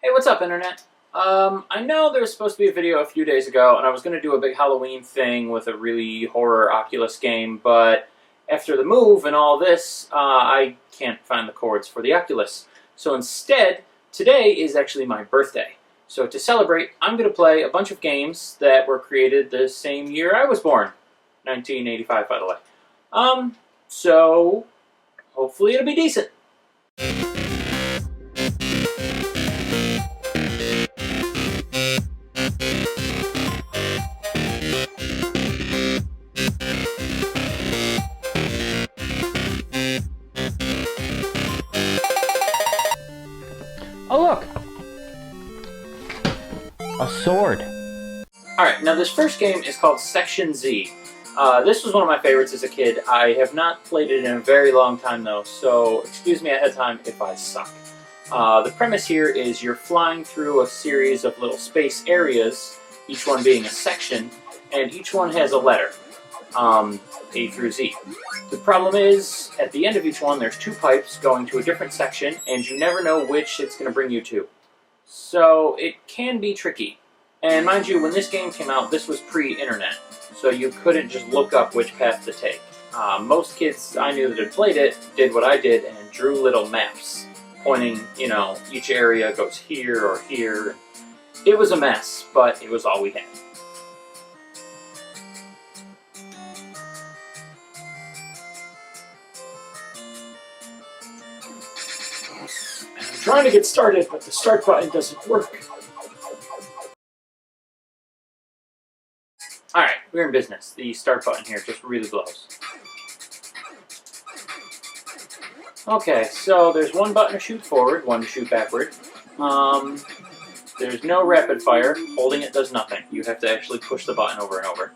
Hey, what's up, Internet? I know there was supposed to be a video a few days ago, and I was going to do a big Halloween thing with a really horror Oculus game, but after the move and all this, I can't find the cords for the Oculus. So instead, today is actually my birthday. So to celebrate, I'm going to play a bunch of games that were created the same year I was born. 1985, by the way. So hopefully it'll be decent. Oh, look! A sword. Alright, now this first game is called Section Z. This was one of my favorites as a kid. I have not played it in a very long time, though, so excuse me ahead of time if I suck. The premise here is you're flying through a series of little space areas, each one being a section, and each one has a letter, A through Z. The problem is, at the end of each one, there's two pipes going to a different section, and you never know which it's going to bring you to. So it can be tricky. And mind you, when this game came out, this was pre-internet, so you couldn't just look up which path to take. Most kids I knew that had played it did what I did and drew little maps, pointing, each area goes here or here. It was a mess, but it was all we had. I'm trying to get started, but the start button doesn't work. Alright, we're in business. The start button here just really blows. Okay, so there's one button to shoot forward, one to shoot backward. There's no rapid fire. Holding it does nothing. You have to actually push the button over and over.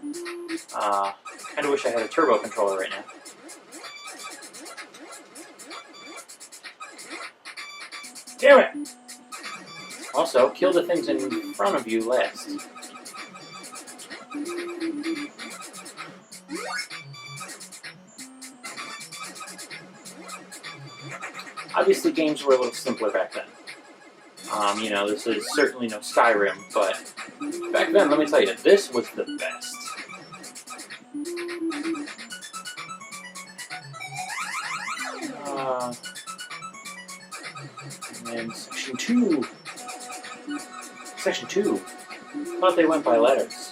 Kind of wish I had a turbo controller right now. Damn it! Also, kill the things in front of you last. Obviously, games were a little simpler back then. This is certainly no Skyrim, but back then, let me tell you, this was the best. And Section 2. Section 2. I thought they went by letters.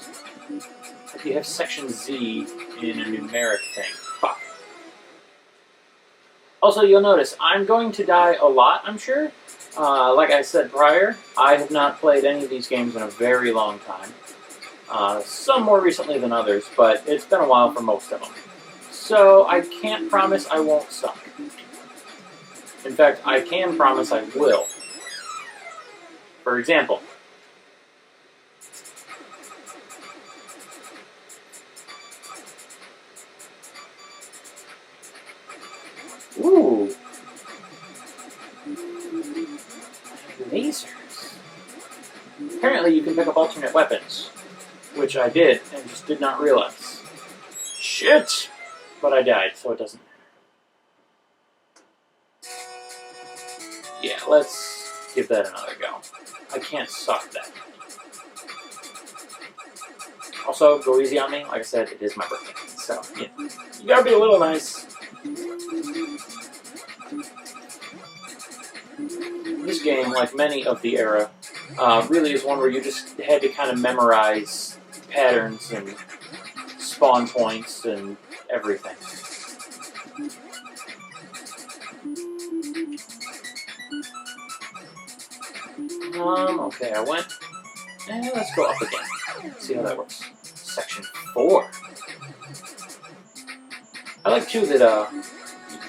If you have Section Z in a numeric thing. Fuck. Also, you'll notice, I'm going to die a lot, I'm sure. Like I said prior, I have not played any of these games in a very long time. Some more recently than others, but it's been a while for most of them. So I can't promise I won't suck. In fact, I can promise I will. For example, ooh, lasers. Apparently you can pick up alternate weapons, which I did and just did not realize. Shit! But I died, so it doesn't matter. Yeah, let's give that another go. I can't suck that. Also, go easy on me. Like I said, it is my birthday, so yeah, you gotta be a little nice. This game, like many of the era, really is one where you just had to kind of memorize patterns and spawn points and everything. Okay, I went. And let's go up again. See how that works. Section 4. I like, too, that,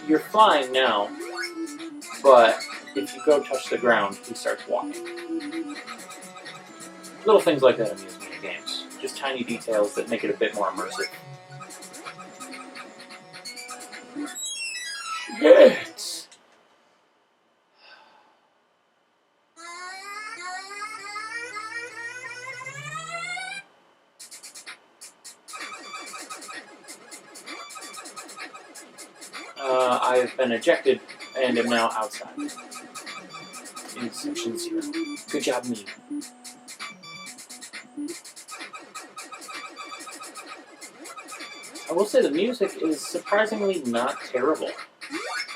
you're flying now, but if you go touch the ground, he starts walking. Little things like that amuse me in games. Just tiny details that make it a bit more immersive. Shit! I have been ejected and am now outside. in Section 0. Good job, me. I will say the music is surprisingly not terrible.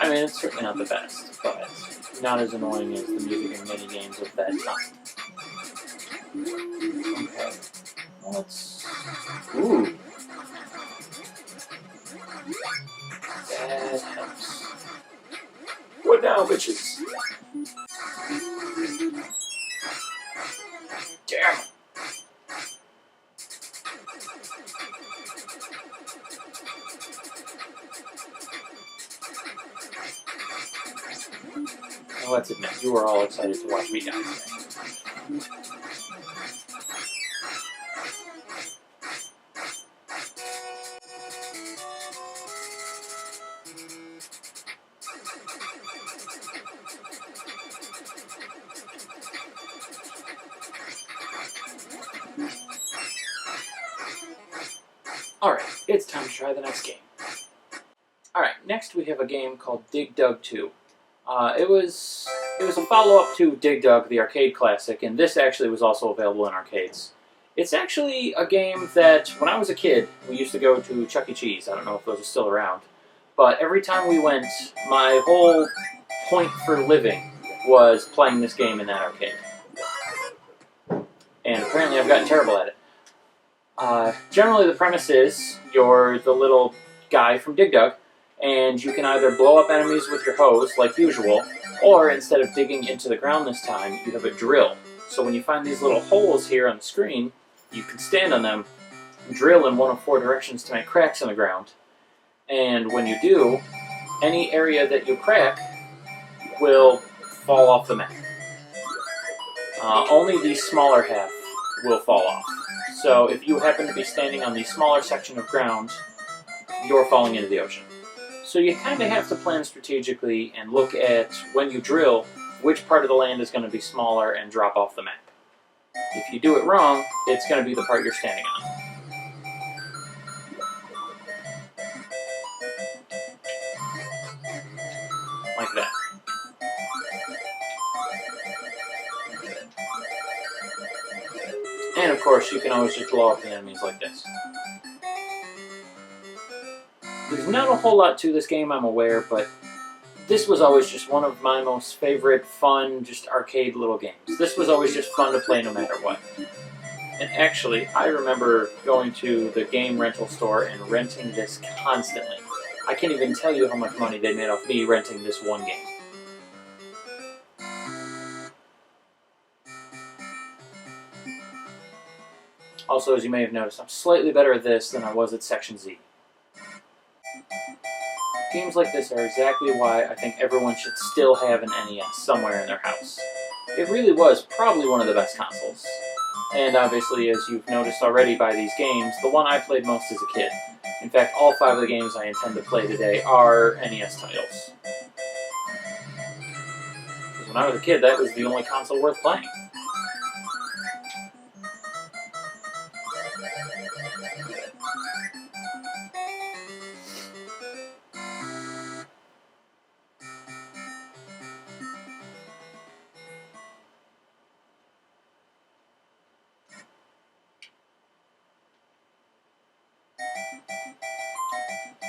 I mean, it's certainly not the best, but not as annoying as the music in many games of that time. Okay. Let's... Ooh. That helps. What now, bitches? Damn. Now let's admit, you were all excited to watch me die today. Alright, it's time to try the next game. Alright, next we have a game called Dig Dug 2. It was a follow-up to Dig Dug, the arcade classic, and this actually was also available in arcades. It's actually a game that, when I was a kid, we used to go to Chuck E. Cheese. I don't know if those are still around. But every time we went, my whole point for living was playing this game in that arcade. And apparently I've gotten terrible at it. Generally the premise is, you're the little guy from Dig Dug, and you can either blow up enemies with your hose, like usual, or instead of digging into the ground this time, you have a drill. So when you find these little holes here on the screen, you can stand on them, drill in one of 4 directions to make cracks in the ground, and when you do, any area that you crack will fall off the map. Only the smaller half will fall off. So if you happen to be standing on the smaller section of ground, you're falling into the ocean. So you kind of have to plan strategically and look at, when you drill, which part of the land is going to be smaller and drop off the map. If you do it wrong, it's going to be the part you're standing on. Like that. And of course, you can always just blow up the enemies like this. There's not a whole lot to this game, I'm aware, but this was always just one of my most favorite, fun, just arcade little games. This was always just fun to play no matter what. And actually, I remember going to the game rental store and renting this constantly. I can't even tell you how much money they made off me renting this one game. Also, as you may have noticed, I'm slightly better at this than I was at Section Z. Games like this are exactly why I think everyone should still have an NES somewhere in their house. It really was probably one of the best consoles. And obviously, as you've noticed already by these games, the one I played most as a kid. In fact, all 5 of the games I intend to play today are NES titles. Because when I was a kid, that was the only console worth playing.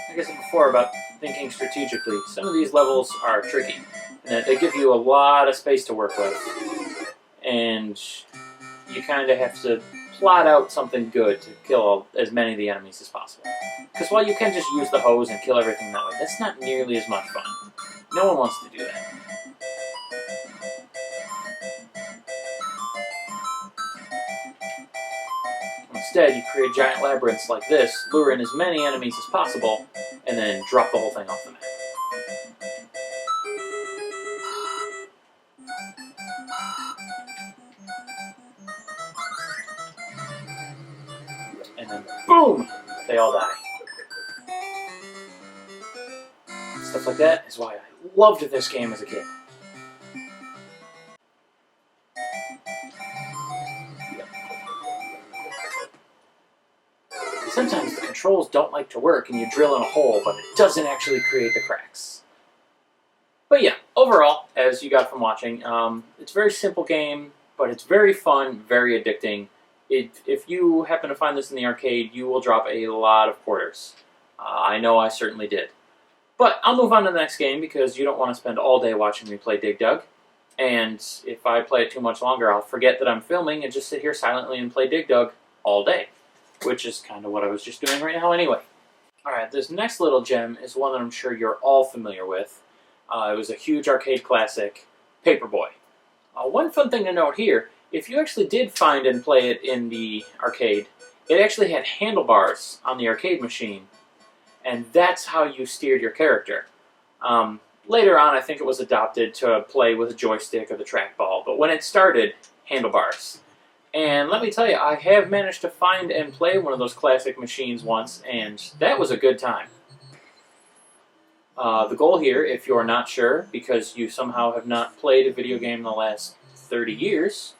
Like I said before about thinking strategically, some of these levels are tricky, in that they give you a lot of space to work with, and you kind of have to plot out something good to kill as many of the enemies as possible. Because while you can just use the hose and kill everything that way, that's not nearly as much fun. No one wants to do that. Instead, you create giant labyrinths like this, lure in as many enemies as possible, and then drop the whole thing off the map. And then, boom! They all die. Stuff like that is why I loved this game as a kid. Sometimes the controls don't like to work and you drill in a hole, but it doesn't actually create the cracks. But yeah, overall, as you got from watching, it's a very simple game, but it's very fun, very addicting. If you happen to find this in the arcade, you will drop a lot of quarters. I know I certainly did. But I'll move on to the next game because you don't want to spend all day watching me play Dig Dug. And if I play it too much longer, I'll forget that I'm filming and just sit here silently and play Dig Dug all day, which is kind of what I was just doing right now anyway. Alright, this next little gem is one that I'm sure you're all familiar with. It was a huge arcade classic, Paperboy. One fun thing to note here, if you actually did find and play it in the arcade, it actually had handlebars on the arcade machine, and that's how you steered your character. Later on, I think it was adopted to play with a joystick or the trackball, but when it started, handlebars. And let me tell you, I have managed to find and play one of those classic machines once, and that was a good time. The goal here, if you're not sure, because you somehow have not played a video game in the last 30 years,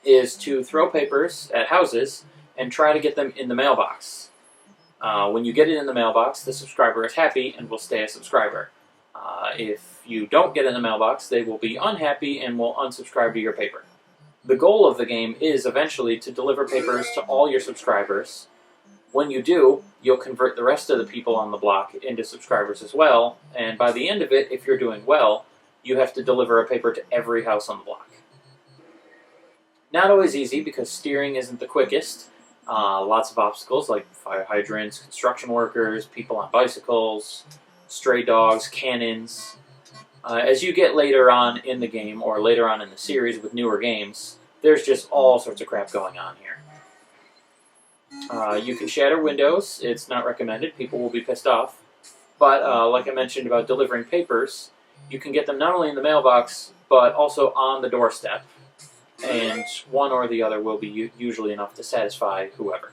is to throw papers at houses and try to get them in the mailbox. When you get it in the mailbox, the subscriber is happy and will stay a subscriber. If you don't get in the mailbox, they will be unhappy and will unsubscribe to your paper. The goal of the game is eventually to deliver papers to all your subscribers. When you do, you'll convert the rest of the people on the block into subscribers as well, and by the end of it, if you're doing well, you have to deliver a paper to every house on the block. Not always easy because steering isn't the quickest. Lots of obstacles like fire hydrants, construction workers, people on bicycles, stray dogs, cannons. As you get later on in the game, or later on in the series with newer games, there's just all sorts of crap going on here. You can shatter windows. It's not recommended. People will be pissed off. But like I mentioned about delivering papers, you can get them not only in the mailbox, but also on the doorstep. And one or the other will be usually enough to satisfy whoever.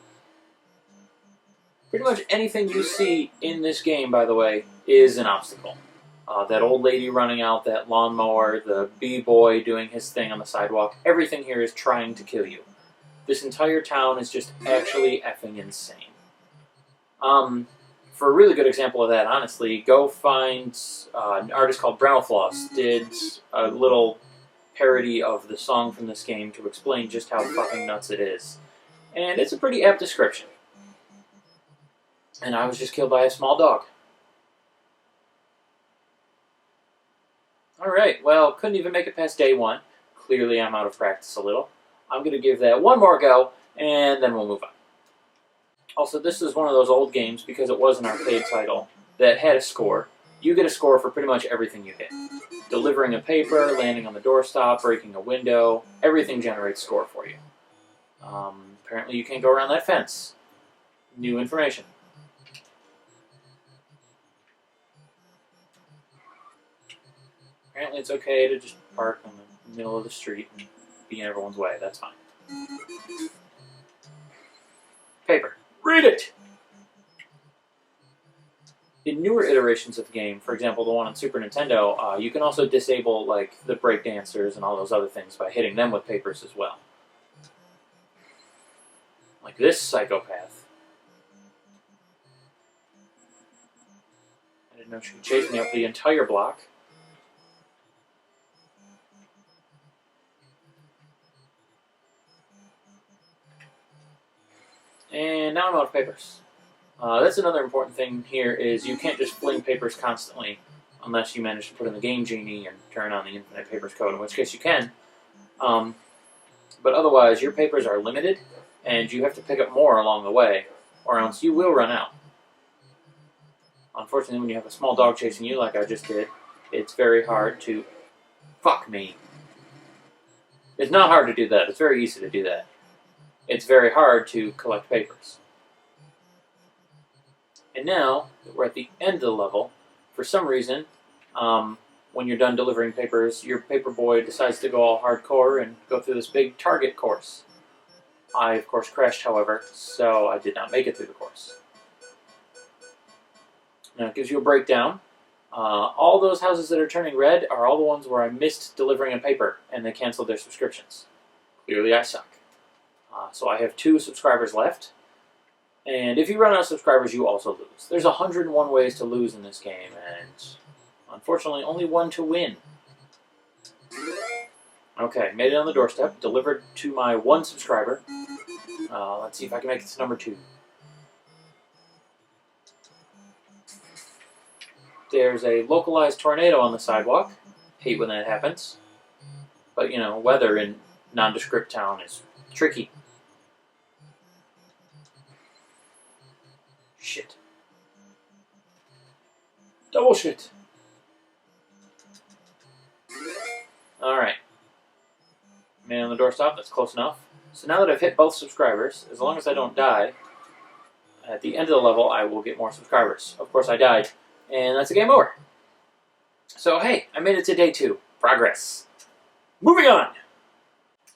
Pretty much anything you see in this game, by the way, is an obstacle. That old lady running out, that lawnmower, the b-boy doing his thing on the sidewalk, everything here is trying to kill you. This entire town is just actually effing insane. For a really good example of that, honestly, go find an artist called Brownfloss did a little parody of the song from this game to explain just how fucking nuts it is. And it's a pretty apt description. And I was just killed by a small dog. Alright, well, couldn't even make it past day one. Clearly I'm out of practice a little. I'm going to give that one more go, and then we'll move on. Also, this is one of those old games, because it was an arcade title, that had a score. You get a score for pretty much everything you hit. Delivering a paper, landing on the doorstop, breaking a window, everything generates score for you. Apparently you can't go around that fence. New information. Apparently it's okay to just park in the middle of the street and be in everyone's way. That's fine. Paper. Read it! In newer iterations of the game, for example, the one on Super Nintendo, you can also disable like the break dancers and all those other things by hitting them with papers as well. Like this psychopath. I didn't know she could chase me up the entire block. And now I'm out of papers. That's another important thing here is you can't just fling papers constantly unless you manage to put in the Game Genie and turn on the infinite papers code, in which case you can. But otherwise, your papers are limited, and you have to pick up more along the way, or else you will run out. Unfortunately, when you have a small dog chasing you like I just did, it's very hard to... Fuck me. It's not hard to do that. It's very easy to do that. It's very hard to collect papers. And now that we're at the end of the level, for some reason, when you're done delivering papers, your paperboy decides to go all hardcore and go through this big target course. I, of course, crashed, however, so I did not make it through the course. Now it gives you a breakdown. All those houses that are turning red are all the ones where I missed delivering a paper and they canceled their subscriptions. Clearly I suck. So I have 2 subscribers left. And if you run out of subscribers, you also lose. There's 101 ways to lose in this game, and Unfortunately, only one to win. Okay, made it on the doorstep, delivered to my one subscriber. Let's see if I can make it to number 2. There's a localized tornado on the sidewalk. Hate when that happens. But, you know, weather in nondescript town is tricky. Shit. Double shit. Alright. Man on the doorstop, that's close enough. So now that I've hit both subscribers, as long as I don't die, at the end of the level I will get more subscribers. Of course I died, and that's a game over. So hey, I made it to day 2. Progress. Moving on!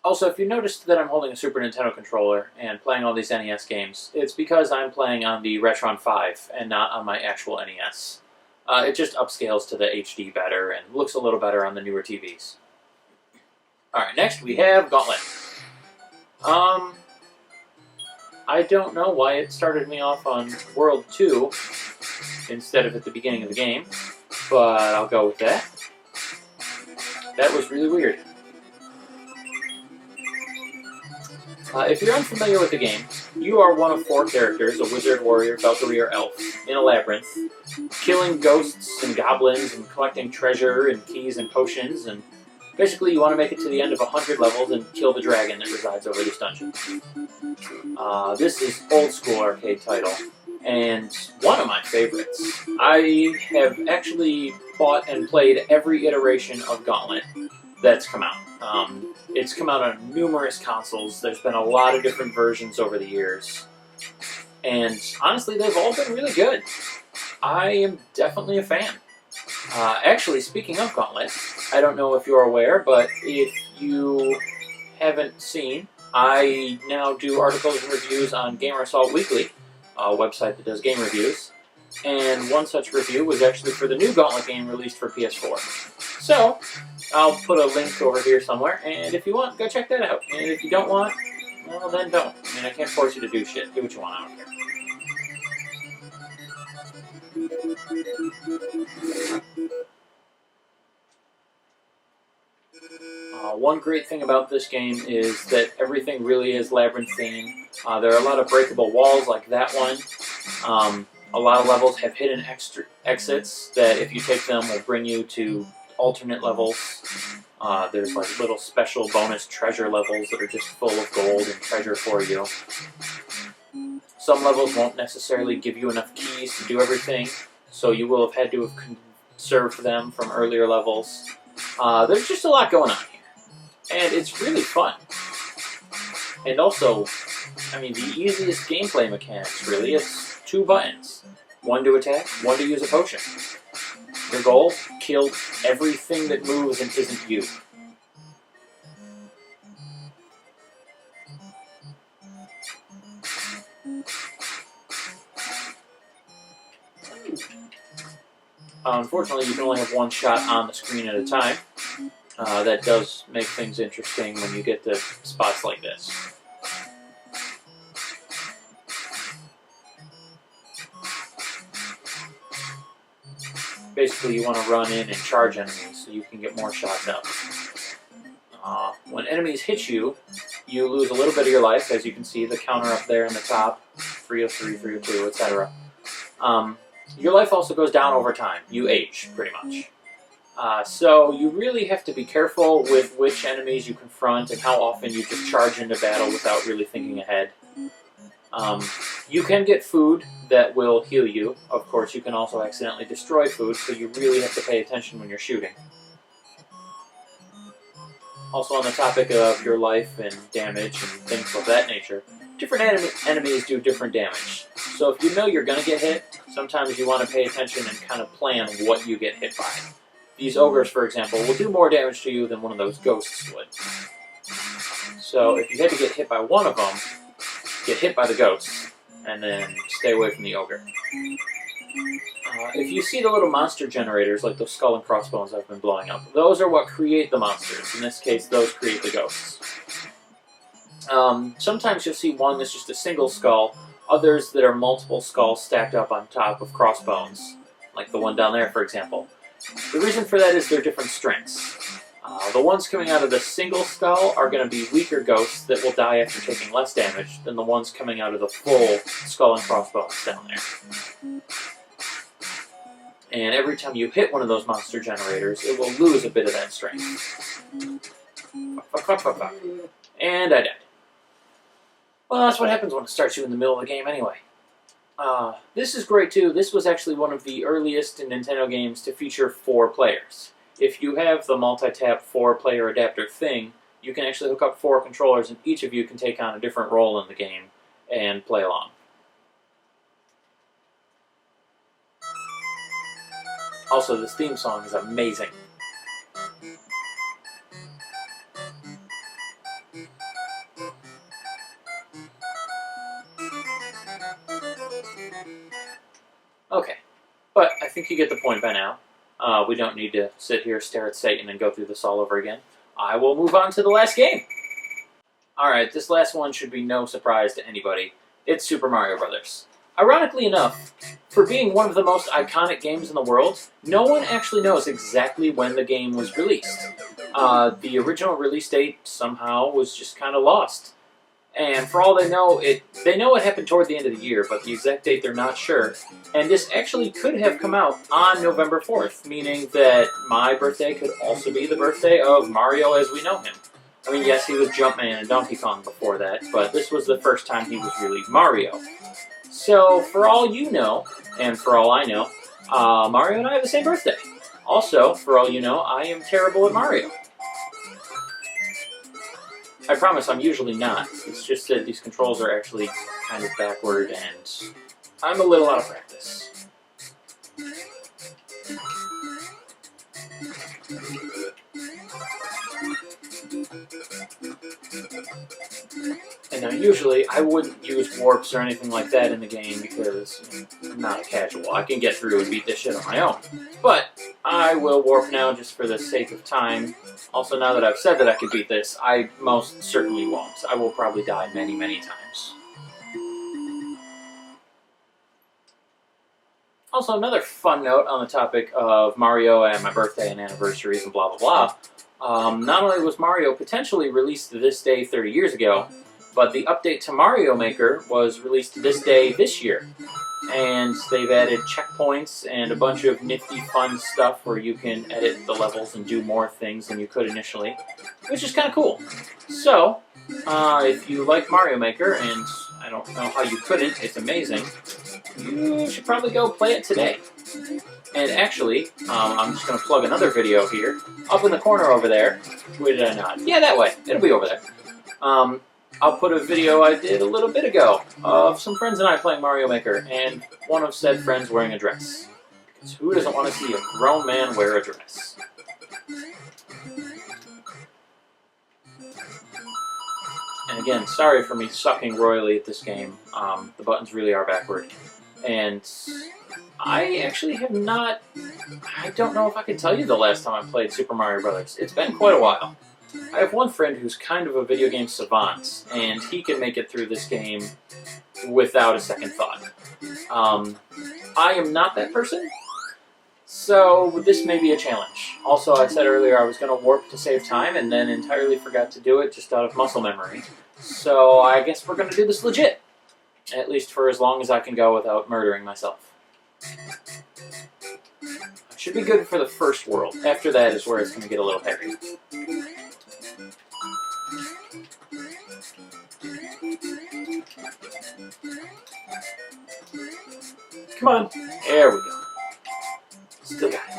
Also, if you noticed that I'm holding a Super Nintendo controller and playing all these NES games, it's because I'm playing on the Retron 5 and not on my actual NES. It just upscales to the HD better and looks a little better on the newer TVs. Alright, next we have Gauntlet. I don't know why it started me off on World 2 instead of at the beginning of the game, but I'll go with that. That was really weird. If you're unfamiliar with the game, you are one of 4 characters, a wizard, warrior, Valkyrie, or elf, in a labyrinth, killing ghosts and goblins and collecting treasure and keys and potions, and basically you want to make it to the end of 100 levels and kill the dragon that resides over this dungeon. This is old school arcade title, and one of my favorites. I have actually bought and played every iteration of Gauntlet that's come out. It's come out on numerous consoles. There's been a lot of different versions over the years. And honestly, they've all been really good. I am definitely a fan. Actually, speaking of Gauntlet, I don't know if you're aware, but if you haven't seen, I now do articles and reviews on Gamer Assault Weekly, a website that does game reviews. And one such review was actually for the new Gauntlet game released for PS4. So, I'll put a link over here somewhere, and if you want, go check that out. And if you don't want, well, then don't. I mean, I can't force you to do shit. Do what you want, I don't care. One great thing about this game is that everything really is labyrinthine. There are a lot of breakable walls like that one. A lot of levels have hidden exits that, if you take them, will bring you to alternate levels. There's like little special bonus treasure levels that are just full of gold and treasure for you. Some levels won't necessarily give you enough keys to do everything, so you will have had to have conserved them from earlier levels. There's just a lot going on here, and it's really fun. And also, I mean, the easiest gameplay mechanics really is 2 buttons. One to attack, one to use a potion. Your goal? Kill everything that moves and isn't you. Unfortunately, you can only have one shot on the screen at a time. That does make things interesting when you get to spots like this. Basically, you want to run in and charge enemies so you can get more shots out. When enemies hit you, you lose a little bit of your life, as you can see the counter up there in the top, 303, 302, etc. Your life also goes down over time. You age, pretty much. So you really have to be careful with which enemies you confront and how often you just charge into battle without really thinking ahead. You can get food that will heal you. Of course, you can also accidentally destroy food, so you really have to pay attention when you're shooting. Also, on the topic of your life and damage and things of that nature, different enemies do different damage. So if you know you're going to get hit, sometimes you want to pay attention and kind of plan what you get hit by. These ogres, for example, will do more damage to you than one of those ghosts would. So if you had to get hit by one of them, get hit by the ghosts, and then stay away from the ogre. If you see the little monster generators, like those skull and crossbones I've been blowing up, those are what create the monsters. In this case, those create the ghosts. Sometimes you'll see one that's just a single skull, others that are multiple skulls stacked up on top of crossbones, like the one down there, for example. The reason for that is they're different strengths. The ones coming out of the single skull are going to be weaker ghosts that will die after taking less damage than the ones coming out of the full skull and crossbones down there. And every time you hit one of those monster generators, it will lose a bit of that strength. And I died. Well, that's what happens when it starts you in the middle of the game anyway. This is great too. This was actually one of the earliest Nintendo games to feature 4 players. If you have the multi-tap 4-player adapter thing, you can actually hook up 4 controllers and each of you can take on a different role in the game and play along. Also, this theme song is amazing. Okay, but I think you get the point by now. We don't need to sit here, stare at Satan, and go through this all over again. I will move on to the last game. Alright, this last one should be no surprise to anybody. It's Super Mario Bros. Ironically enough, for being one of the most iconic games in the world, no one actually knows exactly when the game was released. The original release date somehow was just kind of lost. And for all they know it happened toward the end of the year, but the exact date they're not sure. And this actually could have come out on November 4th, meaning that my birthday could also be the birthday of Mario as we know him. I mean, yes, he was Jumpman and Donkey Kong before that, but this was the first time he was really Mario. So, for all you know, and for all I know, Mario and I have the same birthday. Also, for all you know, I am terrible at Mario. I promise I'm usually not. It's just that these controls are actually kind of backward and I'm a little out of practice. And now usually I wouldn't use warps or anything like that in the game because I'm not a casual. I can get through and beat this shit on my own. But I will warp now just for the sake of time. Also, now that I've said that I could beat this, I most certainly won't. I will probably die many, many times. Also, another fun note on the topic of Mario and my birthday and anniversaries and blah blah blah. Not only was Mario potentially released this day 30 years ago, but the update to Mario Maker was released this day this year. And they've added checkpoints and a bunch of nifty fun stuff where you can edit the levels and do more things than you could initially, which is kind of cool. So, if you like Mario Maker, and I don't know how you couldn't, it's amazing, you should probably go play it today. And actually, I'm just going to plug another video here, up in the corner over there. Where did I not? Yeah, that way. It'll be over there. I'll put a video I did a little bit ago of some friends and I playing Mario Maker, and one of said friends wearing a dress. Because who doesn't want to see a grown man wear a dress? And again, sorry for me sucking royally at this game. The buttons really are backward. And I actually have not... I don't know if I can tell you the last time I played Super Mario Bros. It's been quite a while. I have one friend who's kind of a video game savant, and he can make it through this game without a second thought. I am not that person, so this may be a challenge. Also, I said earlier I was going to warp to save time, and then entirely forgot to do it just out of muscle memory. So I guess we're going to do this legit, at least for as long as I can go without murdering myself. I should be good for the first world. After that is where it's going to get a little hairy. Come on. There we go. Still got it.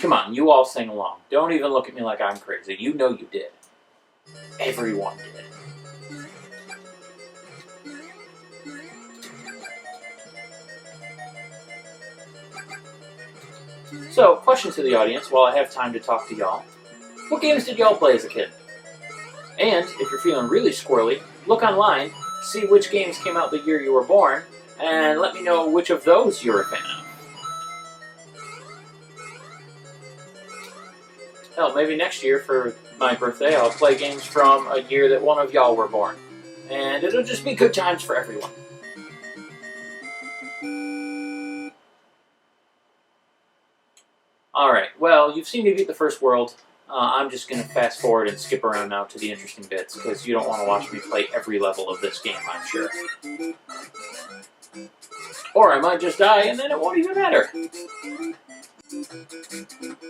Come on, you all sing along. Don't even look at me like I'm crazy. You know you did. Everyone did. So, question to the audience while I have time to talk to y'all. What games did y'all play as a kid? And, if you're feeling really squirrely, look online, see which games came out the year you were born, and let me know which of those you're a fan of. Hell, maybe next year for my birthday I'll play games from a year that one of y'all were born. And it'll just be good times for everyone. Alright, well, you've seen me beat the first world. I'm just going to fast forward and skip around now to the interesting bits, because you don't want to watch me play every level of this game, I'm sure. Or I might just die and then it won't even matter.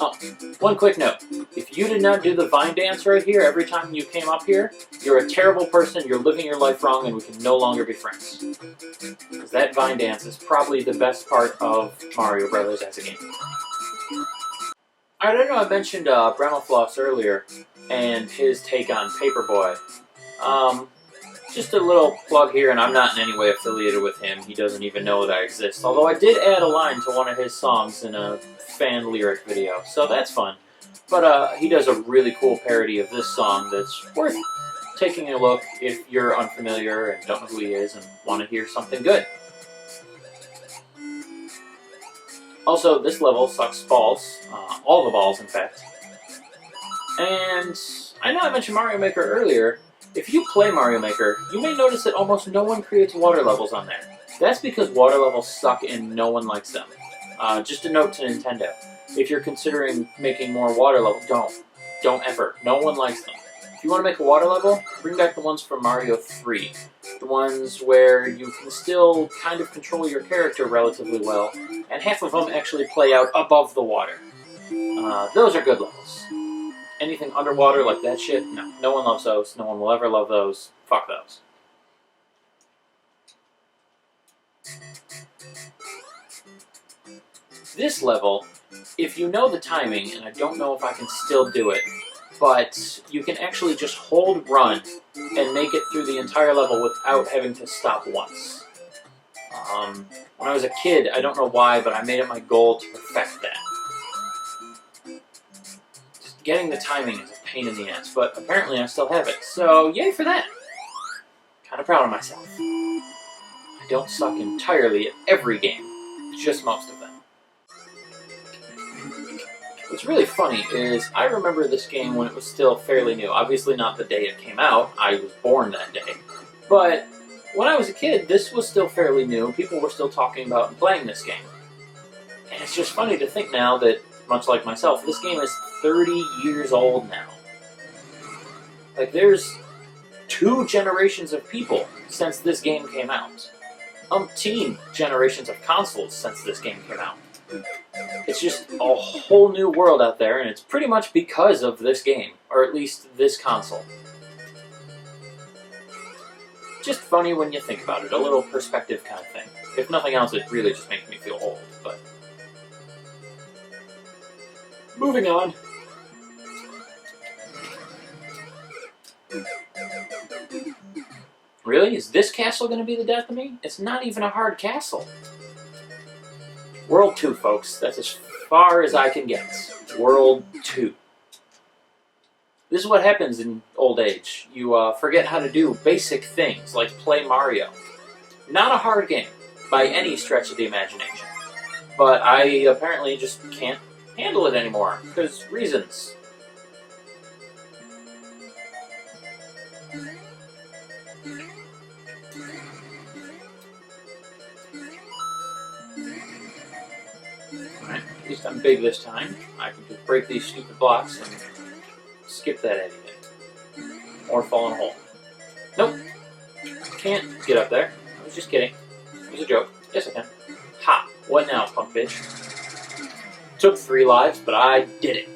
Oh, one quick note. If you did not do the vine dance right here every time you came up here, you're a terrible person, you're living your life wrong, and we can no longer be friends. Because that vine dance is probably the best part of Mario Brothers as a game. Alright, I know I mentioned Brammelfloss earlier, and his take on Paperboy. Just a little plug here, and I'm not in any way affiliated with him. He doesn't even know that I exist. Although I did add a line to one of his songs in a fan lyric video, so that's fun. But he does a really cool parody of this song that's worth taking a look if you're unfamiliar and don't know who he is and want to hear something good. Also, this level sucks balls. All the balls, in fact. And I know I mentioned Mario Maker earlier. If you play Mario Maker, you may notice that almost no one creates water levels on there. That's because water levels suck and no one likes them. Just a note to Nintendo. If you're considering making more water levels, don't. Don't ever. No one likes them. If you want to make a water level, bring back the ones from Mario 3. The ones where you can still kind of control your character relatively well, and half of them actually play out above the water. Those are good levels. Anything underwater like that shit, no. No one loves those. No one will ever love those. Fuck those. This level, if you know the timing, and I don't know if I can still do it, but you can actually just hold run and make it through the entire level without having to stop once. When I was a kid, I don't know why, but I made it my goal to perfect that. Just getting the timing is a pain in the ass, but apparently I still have it, so yay for that. Kind of proud of myself. I don't suck entirely at every game, just most of them. What's really funny is I remember this game when it was still fairly new. Obviously not the day it came out. I was born that day. But when I was a kid, this was still fairly new. People were still talking about and playing this game. And it's just funny to think now that, much like myself, this game is 30 years old now. Like, there's 2 generations of people since this game came out. Umpteen generations of consoles since this game came out. It's just a whole new world out there, and it's pretty much because of this game, or at least this console. Just funny when you think about it, a little perspective kind of thing. If nothing else, it really just makes me feel old, but... Moving on. Really? Is this castle going to be the death of me? It's not even a hard castle. World 2, folks. That's as far as I can get. World 2. This is what happens in old age. You forget how to do basic things, like play Mario. Not a hard game, by any stretch of the imagination. But I apparently just can't handle it anymore, because reasons. Alright, at least I'm big this time. I can just break these stupid blocks and skip that idiot. Or fall in a hole. Nope. Can't get up there. I was just kidding. It was a joke. Yes, I can. Ha! What now, punk bitch? Took 3 lives, but I did it.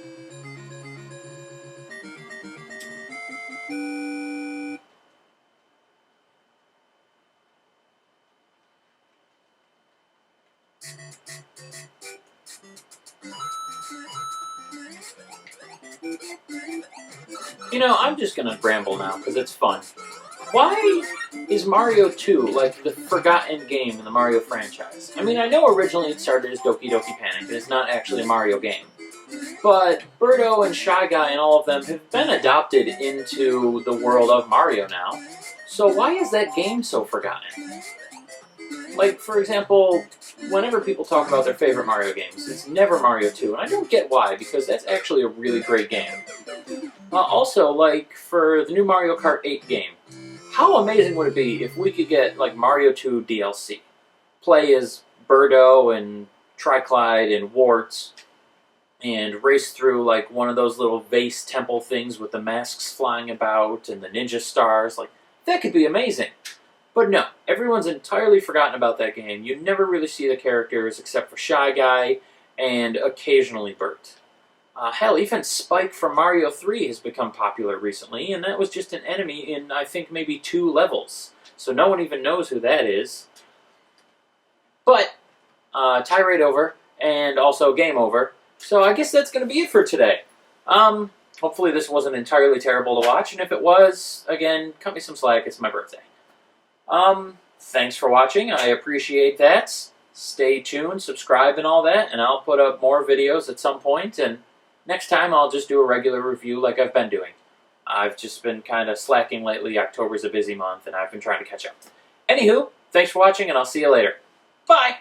You know, I'm just gonna ramble now, because it's fun. Why is Mario 2 like the forgotten game in the Mario franchise? I mean, I know originally it started as Doki Doki Panic, and it's not actually a Mario game. But Birdo and Shy Guy and all of them have been adopted into the world of Mario now. So why is that game so forgotten? Like, for example, whenever people talk about their favorite Mario games, it's never Mario 2, and I don't get why, because that's actually a really great game. Also, like, for the new Mario Kart 8 game, how amazing would it be if we could get, like, Mario 2 DLC? Play as Birdo and Triclyde and Warts, and race through, like, one of those little vase temple things with the masks flying about and the ninja stars. Like, that could be amazing. But no, everyone's entirely forgotten about that game. You never really see the characters except for Shy Guy and occasionally Bert. Hell, even Spike from Mario 3 has become popular recently, and that was just an enemy in, I think, maybe 2 levels. So no one even knows who that is. But, tirade over, and also game over. So I guess that's going to be it for today. Hopefully this wasn't entirely terrible to watch, and if it was, again, cut me some slack, it's my birthday. Thanks for watching, I appreciate that. Stay tuned, subscribe and all that, and I'll put up more videos at some point, and next time I'll just do a regular review like I've been doing. I've just been kind of slacking lately. October's a busy month, and I've been trying to catch up. Anywho, thanks for watching, and I'll see you later. Bye!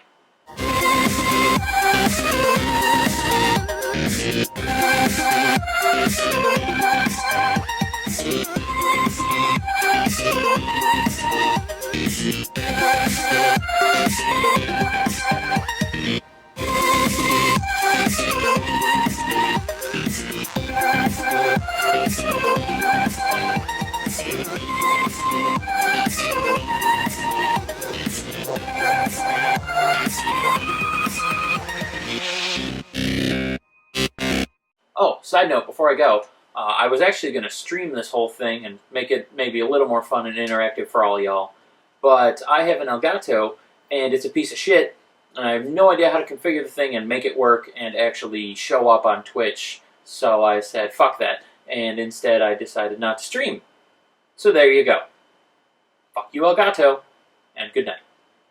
Oh, side note, before I go, I was actually going to stream this whole thing and make it maybe a little more fun and interactive for all y'all, but I have an Elgato, and it's a piece of shit, and I have no idea how to configure the thing and make it work and actually show up on Twitch, so I said, fuck that, and instead I decided not to stream. So there you go. Fuck you, Elgato, and good night.